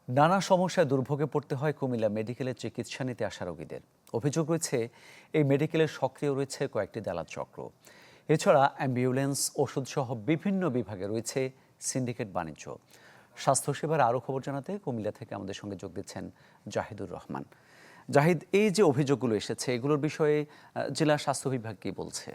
নানা সমস্যায় দুর্ভোগে পড়তে হয় কুমিল্লা মেডিকেলের চিকিৎসা নিতে আসা রোগীদের। অভিযোগ রয়েছে এই মেডিকেলের সক্রিয় রয়েছে কয়েকটি দালাল চক্র। এছাড়া অ্যাম্বুলেন্স, ওষুধসহ বিভিন্ন বিভাগে রয়েছে সিন্ডিকেট বাণিজ্য। স্বাস্থ্যসেবার আরও খবর জানাতে কুমিল্লা থেকে আমাদের সঙ্গে যোগ দিচ্ছেন জাহিদুর রহমান। জাহিদ, এই যে অভিযোগগুলো এসেছে এগুলোর বিষয়ে জেলা স্বাস্থ্য বিভাগ কি বলছে?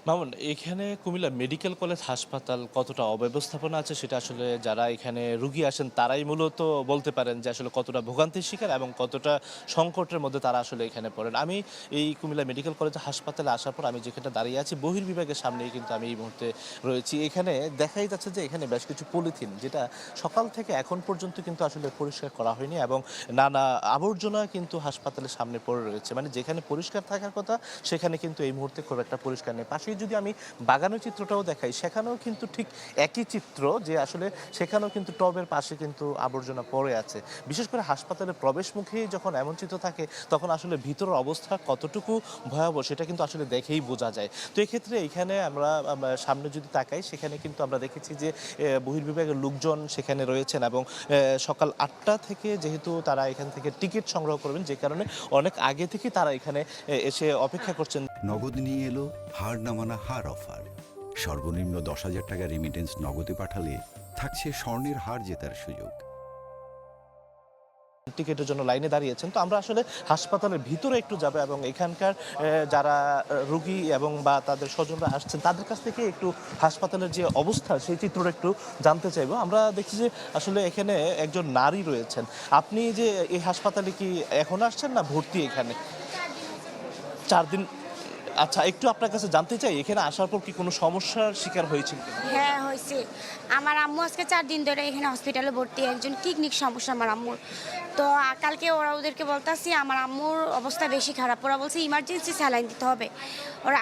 মামুন, এখানে কুমিল্লা মেডিকেল কলেজ হাসপাতাল কতটা অব্যবস্থাপনা আছে সেটা আসলে যারা এখানে রুগী আসেন তারাই মূলত বলতে পারেন যে আসলে কতটা ভোগান্তির শিকার এবং কতটা সংকটের মধ্যে তারা আসলে এখানে পড়েন। আমি এই কুমিল্লা মেডিকেল কলেজ হাসপাতালে আসার পর আমি যেখানে দাঁড়িয়ে আছি বহির্বিভাগের সামনেই কিন্তু আমি এই মুহূর্তে রয়েছি। এখানে দেখাই যাচ্ছে যে এখানে বেশ কিছু পলিথিন যেটা সকাল থেকে এখন পর্যন্ত কিন্তু আসলে পরিষ্কার করা হয়নি এবং নানা আবর্জনা কিন্তু হাসপাতালের সামনে পড়ে রয়েছে। মানে যেখানে পরিষ্কার থাকার কথা সেখানে কিন্তু এই মুহূর্তে খুব একটা পরিষ্কার নেই। পাশেই যদি আমি বাগানের চিত্রটাও দেখাই সেখানেও কিন্তু ঠিক একই চিত্র, যে আসলে সেখানেও কিন্তু টবের পাশে কিন্তু আবর্জনা পড়ে আছে। বিশেষ করে হাসপাতালের প্রবেশ মুখেই যখন এমন চিত্র থাকে তখন আসলে ভিতরের অবস্থা কতটুকু ভয়াবহ সেটা কিন্তু আসলে দেখেই বোঝা যায়। তো এক্ষেত্রে এইখানে আমরা সামনে যদি তাকাই সেখানে কিন্তু আমরা দেখেছি যে বহির্বিভাগের লোকজন সেখানে রয়েছেন এবং সকাল 8টা থেকে যেহেতু তারা এখান থেকে টিকিট সংগ্রহ করবেন যে কারণে অনেক আগে থেকে তারা এখানে এসে অপেক্ষা করছেন। নগদ নিয়ে এলো হার না মানা হার অফার। সর্বনিম্ন 10,000 টাকা রেমিটেন্স নগদে পাঠালে থাকছে স্বর্ণের হার জেতার সুযোগ। টিকিটের জন্য লাইনে দাঁড়িয়েছেন। তো আমরা আসলে হাসপাতালের ভিতরে একটু যাব এবং এখানকার যারা রোগী এবং বা তাদের স্বজনরা আসছেন তাদের কাছ থেকে একটু হাসপাতালের যে অবস্থা সেই চিত্রটা একটু জানতে চাইবো। আমরা দেখছি যে আসলে এখানে একজন নারী রয়েছেন। আপনি যে এই হাসপাতালে কি এখন আসছেন না ভর্তি এখানে? 4 দিন। আচ্ছা, একটু আপনার কাছে জানতে চাই এখানে আসার পর কি কোনো সমস্যার শিকার হয়েছিল কিনা? হ্যাঁ হয়েছে। আমার আম্মু আজকে 4 দিন ধরে এখানে হসপিটালে ভর্তি। একজন কিডনির সমস্যা আমার আম্মুর। তো কালকে ওদেরকে বলতাছি আমার আম্মুর অবস্থা বেশি খারাপ। ওরা বলছে ইমার্জেন্সি স্যালাইন দিতে হবে।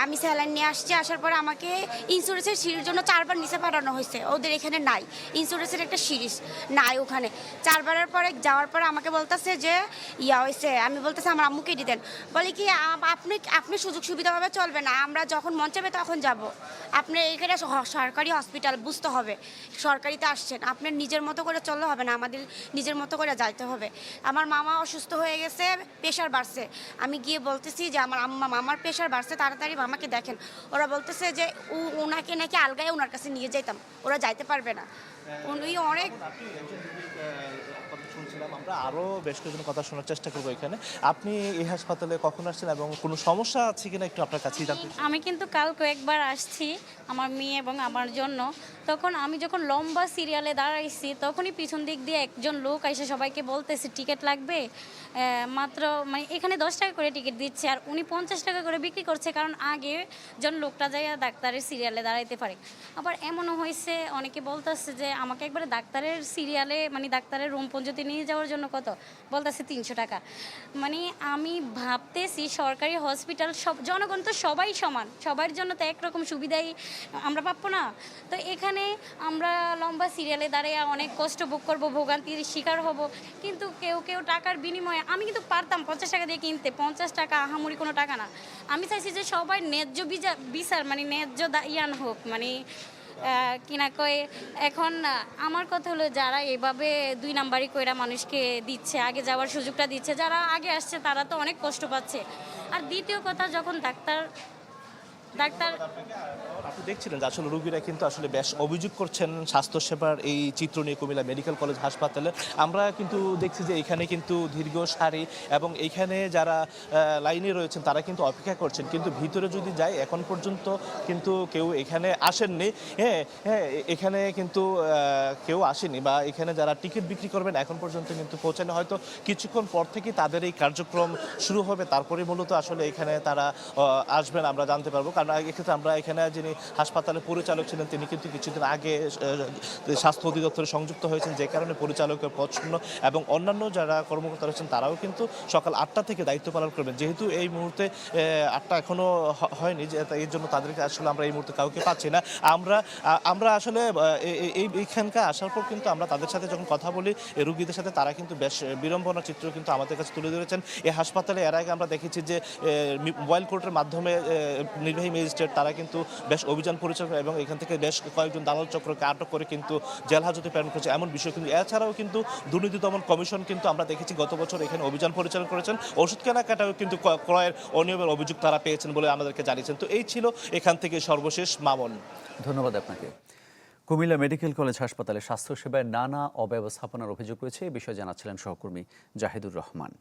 আমি স্যালাইন নিয়ে আসছি। আসার পরে আমাকে ইন্স্যুরেন্সের সিঁড়ির জন্য 4বার নিচে পাঠানো হয়েছে। ওদের এখানে নাই ইন্স্যুরেন্সের একটা সিরিজ নাই ওখানে। 4বারের পরে যাওয়ার পরে আমাকে বলতেছে যে হয়েছে। আমি বলতেছি আমার আম্মুকে দিয়ে দেন। বলে কি আপনি সুযোগ সুবিধাভাবে চলবে না, আমরা যখন মন চাবে তখন যাব। আপনি এখানে সরকারি হসপিটাল, বুঝতে হবে সরকারিতে আসছেন, আপনার নিজের মতো করে চললে হবে না, আমাদের নিজের মতো করে যাইতে হবে। আমার মামা অসুস্থ হয়ে গেছে, প্রেশার বাড়ছে। আমি গিয়ে বলতেছি যে মামার প্রেশার বাড়ছে, তাড়াতাড়ি মামাকে দেখেন। ওরা বলতেছে যে ওনাকে নাকি আলগায় ওনার কাছে নিয়ে যাইতাম, ওরা যাইতে পারবে না। উনি অনেক শুনছিলাম, আমরা আরো বেশ কিছু কথা শোনার চেষ্টা করবো এখানে। আপনি এই হাসপাতালে কখন আসছেন এবং কোনো সমস্যা আছে কিনা একটু আপনার কাছেই জানতে চাই। আমি কিন্তু কাল কয়েকবার আসছি আমার মেয়ে এবং আমার জন্য। তখন আমি যখন লম্বা সিরিয়ালে দাঁড়াইছি তখনই পিছন দিক দিয়ে একজন লোক এসে সবাইকে বলতেছে টিকিট লাগবে মাত্র, মানে এখানে 10 টাকা করে টিকিট দিচ্ছে আর উনি 50 টাকা করে বিক্রি করছে, কারণ আগে যেন লোকটা যাইয়া ডাক্তারের সিরিয়ালে দাঁড়াইতে পারে। আবার এমনও হয়েছে অনেকে বলতেছে যে আমাকে একবারে ডাক্তারের সিরিয়ালে, মানে ডাক্তারের রুম পর্যন্ত নিয়ে যাওয়ার জন্য কত বলতেছে 300 টাকা। মানে আমি ভাবতেছি সরকারি হসপিটাল সব জনগণ তো সবাই সমান, সবার জন্য তো একরকম সুবিধাই আমরা পাবো না। তো এখানে আমরা লম্বা সিরিয়ালে দাঁড়িয়ে অনেক কষ্ট ভোগ করবো, ভোগান্তির শিকার হব, কিন্তু কেউ কেউ টাকার বিনিময়ে, আমি কিন্তু পারতাম 50 টাকা দিয়ে কিনতে, 50 টাকা আহামরি কোনো টাকা না। আমি চাইছি যে সবাই ন্যায্য বিচার, মানে ন্যায্য ইয়ান হোক, মানে কিনা কয়ে। এখন আমার কথা হলো যারা এভাবে 2 নাম্বারই কইরা মানুষকে দিচ্ছে, আগে যাওয়ার সুযোগটা দিচ্ছে, যারা আগে আসছে তারা তো অনেক কষ্ট পাচ্ছে। আর দ্বিতীয় কথা, যখন ডাক্তার আপনি দেখছিলেন যে আসলে রোগীরা কিন্তু আসলে বেশ অভিযোগ করছেন স্বাস্থ্যসেবার এই চিত্র নিয়ে কুমিল্লা মেডিকেল কলেজ হাসপাতালে। আমরা কিন্তু দেখছি যে এখানে কিন্তু দীর্ঘ সারি এবং এইখানে যারা লাইনে রয়েছেন তারা কিন্তু অপেক্ষা করছেন, কিন্তু ভিতরে যদি যাই এখন পর্যন্ত কিন্তু কেউ এখানে আসেননি। হ্যাঁ হ্যাঁ, এখানে কিন্তু কেউ আসেনি, বা এখানে যারা টিকিট বিক্রি করবেন এখন পর্যন্ত কিন্তু পৌঁছানো, হয়তো কিছুক্ষণ পর থেকে তাদের এই কার্যক্রম শুরু হবে, তারপরে মূলত আসলে এখানে তারা আসবেন আমরা জানতে পারবো। কারণ এক্ষেত্রে আমরা এখানে যিনি হাসপাতালের পরিচালক ছিলেন তিনি কিন্তু কিছুদিন আগে স্বাস্থ্য অধিদপ্তরে সংযুক্ত হয়েছেন, যে কারণে পরিচালকের পদ শূন্য এবং অন্যান্য যারা কর্মকর্তা রয়েছেন তারাও কিন্তু সকাল 8টা থেকে দায়িত্ব পালন করবেন। যেহেতু এই মুহূর্তে 8টা এখনো হয়নি, যে এর জন্য তাদেরকে আসলে আমরা এই মুহূর্তে কাউকে পাচ্ছি না। আমরা আসলে এইখানকার আসার পর কিন্তু আমরা তাদের সাথে যখন কথা বলি রোগীদের সাথে, তারা কিন্তু বেশ বিড়ম্বনার চিত্র কিন্তু আমাদের কাছে তুলে ধরেছেন। এই হাসপাতালে এর আগে আমরা দেখেছি যে মোবাইল কোর্টের মাধ্যমে নির্বাহী ম্যাজিস্ট্রেট তারা কিন্তু বেশ অভিযান পরিচালনা এবং এখান থেকে বেশ কয়েকজন দালাল চক্রকে আটক করে কিন্তু জেল হাজতে প্রেরণ করেছে এমন বিষয় কিন্তু। এছাড়াও কিন্তু দুর্নীতি দমন কমিশন কিন্তু আমরা দেখেছি গত বছর এখানে অভিযান পরিচালনা করেছেন, ওষুধ কেনাকাটাও কিন্তু ক্রয়ের অনিয়মের অভিযোগ তারা পেয়েছেন বলে আমাদেরকে জানিয়েছেন। তো এই ছিল এখান থেকে সর্বশেষ মামুন। ধন্যবাদ আপনাকে। কুমিল্লা মেডিকেল কলেজ হাসপাতালে স্বাস্থ্যসেবায় নানা অব্যবস্থাপনার অভিযোগ রয়েছে, এই বিষয়ে জানাচ্ছিলেন সহকর্মী জাহিদুর রহমান।